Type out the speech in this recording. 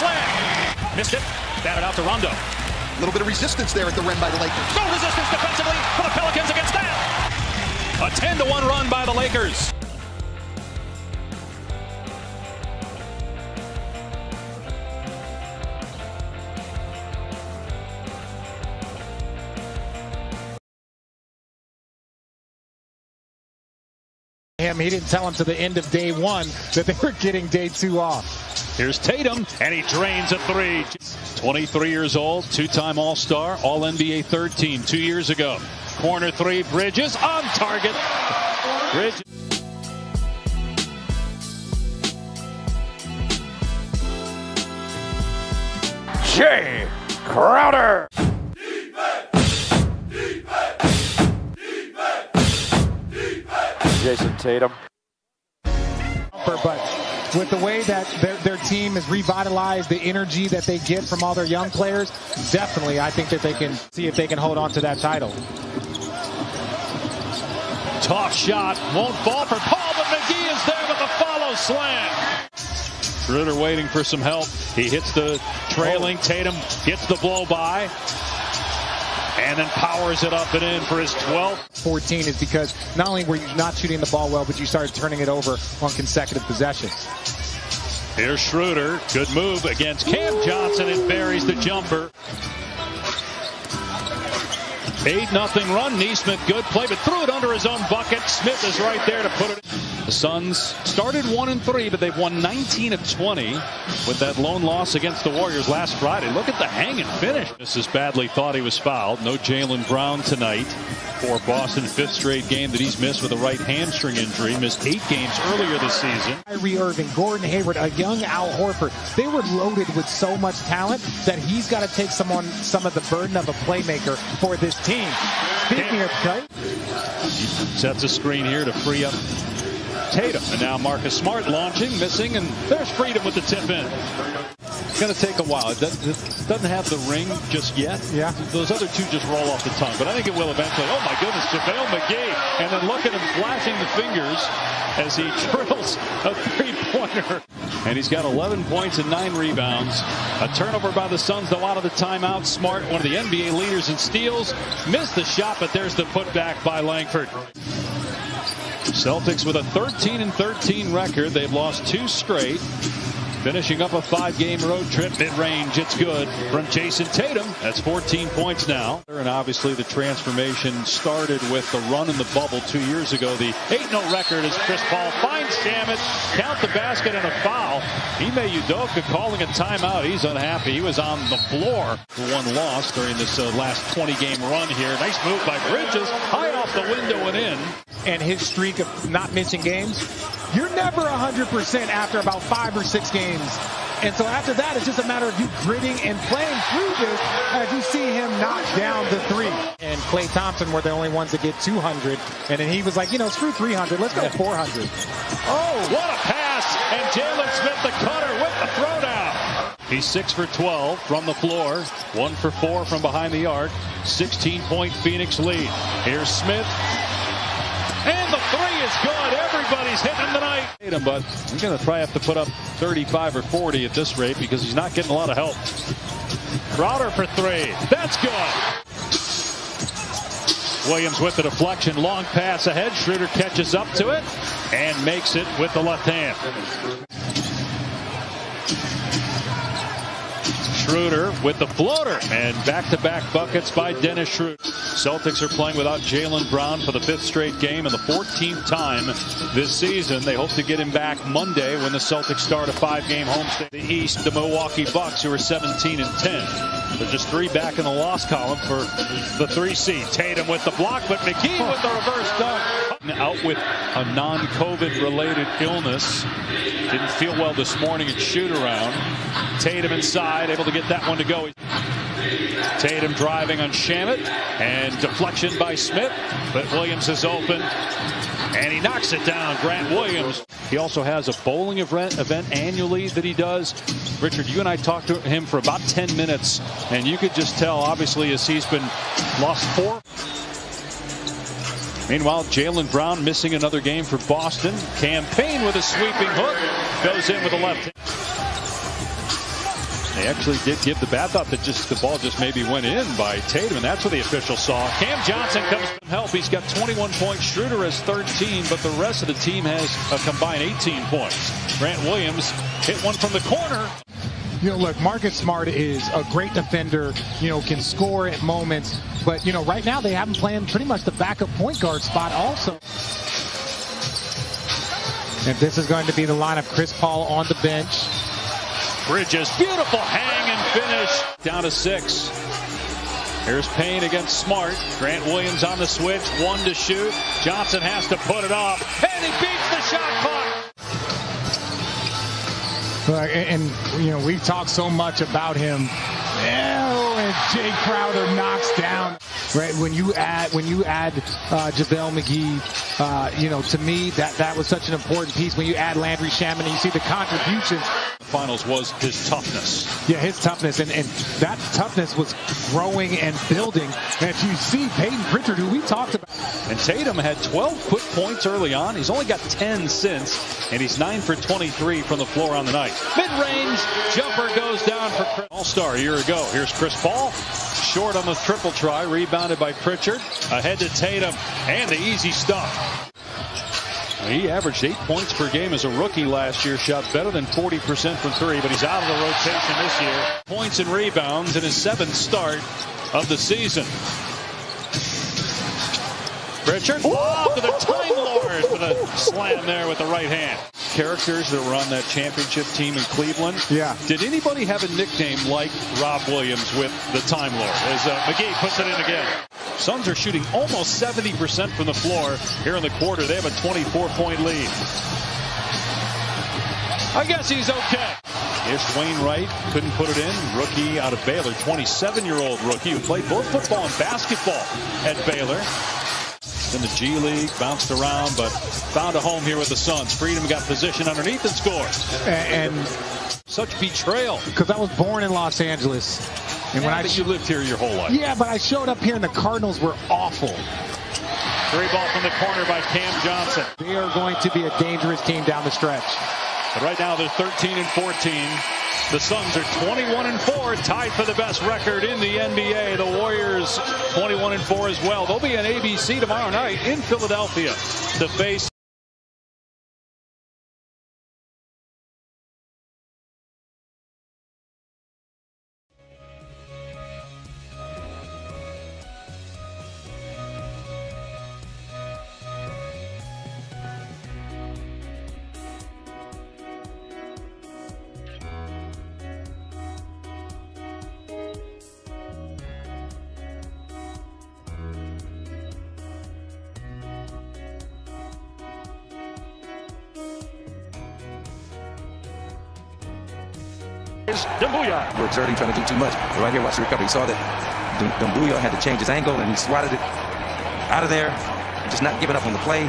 slam. Missed it. Batted out to Rondo. A little bit of resistance there at the rim by the Lakers. No resistance defensively for the Pelicans against that. A 10-1 run by the Lakers. He didn't tell him to the end of day one that they were getting day two off. Here's Tatum, and he drains a three. 23 years old, two-time All-Star, All-NBA third team 2 years ago. Corner three, Bridges on target. Bridges. Jay Crowder. Jason Tatum. But with the way that their team is revitalized, the energy that they get from all their young players, definitely I think that they can see if they can hold on to that title. Tough shot, won't fall for Paul, but McGee is there with a follow slam. Schroeder waiting for some help. He hits the trailing. Tatum gets the blow by. And then powers it up and in for his 12th. 14 is because not only were you not shooting the ball well, but you started turning it over on consecutive possessions. Here's Schroeder. Good move against Cam Johnson and buries the jumper. 8-0 run. Neesmith, good play, but threw it under his own bucket. Smith is right there to put it. The Suns started 1-3, but they've won 19 of 20 with that lone loss against the Warriors last Friday. Look at the hang and finish. Mrs. Badley thought he was fouled. No Jaylen Brown tonight for Boston. 5th straight game that he's missed with a right hamstring injury. Missed 8 games earlier this season. Kyrie Irving, Gordon Hayward, a young Al Horford. They were loaded with so much talent that he's got to take some of the burden of a playmaker for this team. Speaking of cut, he sets a screen here to free up Tatum, and now Marcus Smart launching, missing, and there's Freedom with the tip in. It's going to take a while. It doesn't have the ring just yet. Yeah. Those other two just roll off the tongue, but I think it will eventually. Oh my goodness, JaVale McGee, and then look at him flashing the fingers as he drills a three-pointer. And he's got 11 points and 9 rebounds. A turnover by the Suns, though, out of the timeout. Smart, one of the NBA leaders in steals, missed the shot, but there's the putback by Langford. Celtics with a 13-13 record. They've lost 2 straight. Finishing up a 5-game road trip. Mid-range, it's good from Jason Tatum. That's 14 points now. And obviously the transformation started with the run in the bubble 2 years ago. The 8-0 record as Chris Paul finds Shamet, count the basket and a foul. Ime Udoka calling a timeout. He's unhappy. He was on the floor for one loss during this last 20-game run here. Nice move by Bridges. High off the window and in. And his streak of not missing games, you're never 100% after about 5 or 6 games. And so after that, it's just a matter of you gritting and playing through this as you see him knock down the 3. And Klay Thompson were the only ones that get 200. And then he was like, screw 300. Let's go 400. Oh, what a pass. And Jalen Smith, the cutter, with the throwdown. He's 6 for 12 from the floor. 1 for 4 from behind the arc. 16-point Phoenix lead. Here's Smith. And the 3 is good. Everybody's hitting him tonight. But he's going to probably have to put up 35 or 40 at this rate because he's not getting a lot of help. Crowder for 3. That's good. Williams with the deflection. Long pass ahead. Schroeder catches up to it and makes it with the left hand. Schroeder with the floater, and back-to-back buckets by Dennis Schroeder. Celtics are playing without Jaylen Brown for the 5th straight game and the 14th time this season. They hope to get him back Monday when the Celtics start a 5-game homestand. The East, the Milwaukee Bucks, who are 17-10. They're just 3 back in the loss column for the 3 seed. Tatum with the block, but McGee with the reverse dunk. Out with a non-COVID related illness. Didn't feel well this morning at shoot-around. Tatum inside, able to get that one to go. Tatum driving on Shamet, and deflection by Smith, but Williams is open, and he knocks it down. Grant Williams. He also has a bowling event annually that he does. Richard, you and I talked to him for about 10 minutes, and you could just tell, obviously, as he's been lost 4. Meanwhile, Jaylen Brown missing another game for Boston. Campaign with a sweeping hook. Goes in with a left hand. They actually did give the bat. I thought that the ball just maybe went in by Tatum, and that's what the official saw. Cam Johnson comes from help. He's got 21 points. Schroeder has 13, but the rest of the team has a combined 18 points. Grant Williams hit one from the corner. You know, look, Marcus Smart is a great defender, can score at moments. But, right now they have him playing pretty much the backup point guard spot also. And this is going to be the lineup. Chris Paul on the bench. Bridges, beautiful hang and finish. Down to 6. Here's Payne against Smart. Grant Williams on the switch. 1 to shoot. Johnson has to put it off. And he beats the shot clock. And we've talked so much about him. And Jay Crowder knocks down. Right, when you add JaVale McGee, to me that was such an important piece. When you add Landry Shaman, and you see the contributions. The finals was his toughness. Yeah, his toughness, and that toughness was growing and building. And you see Peyton Pritchard, who we talked about. And Tatum had 12 quick points early on. He's only got 10 since, and he's 9 for 23 from the floor on the night. Mid-range jumper goes down for Chris. All-Star a year ago. Here's Chris Paul. Short on the triple try, rebounded by Pritchard. Ahead to Tatum, and the easy stuff. He averaged 8 points per game as a rookie last year, shot better than 40% from 3, but he's out of the rotation this year. Points and rebounds in his 7th start of the season. Pritchard, to the Time Lord with a slam there with the right hand. Characters that were on that championship team in Cleveland. Yeah. Did anybody have a nickname like Rob Williams with the Time Lord? As McGee puts it in again. Suns are shooting almost 70% from the floor here in the quarter. They have a 24-point lead. I guess he's okay. Ish Wainwright couldn't put it in. Rookie out of Baylor, 27-year-old rookie who played both football and basketball at Baylor. In the G League, bounced around, but found a home here with the Suns. Freedom got position underneath and scores. And such betrayal. Because I was born in Los Angeles. And when you lived here your whole life. Yeah, but I showed up here and the Cardinals were awful. Free ball from the corner by Cam Johnson. They are going to be a dangerous team down the stretch. But right now they're 13-14. The Suns are 21-4, tied for the best record in the NBA. The Warriors 21-4 as well. They'll be on ABC tomorrow night in Philadelphia to face Dumbuya. We're exerting, trying to do too much. But right here, watch the recovery. You saw that Dumbuya had to change his angle, and he swatted it out of there. Just not giving up on the play.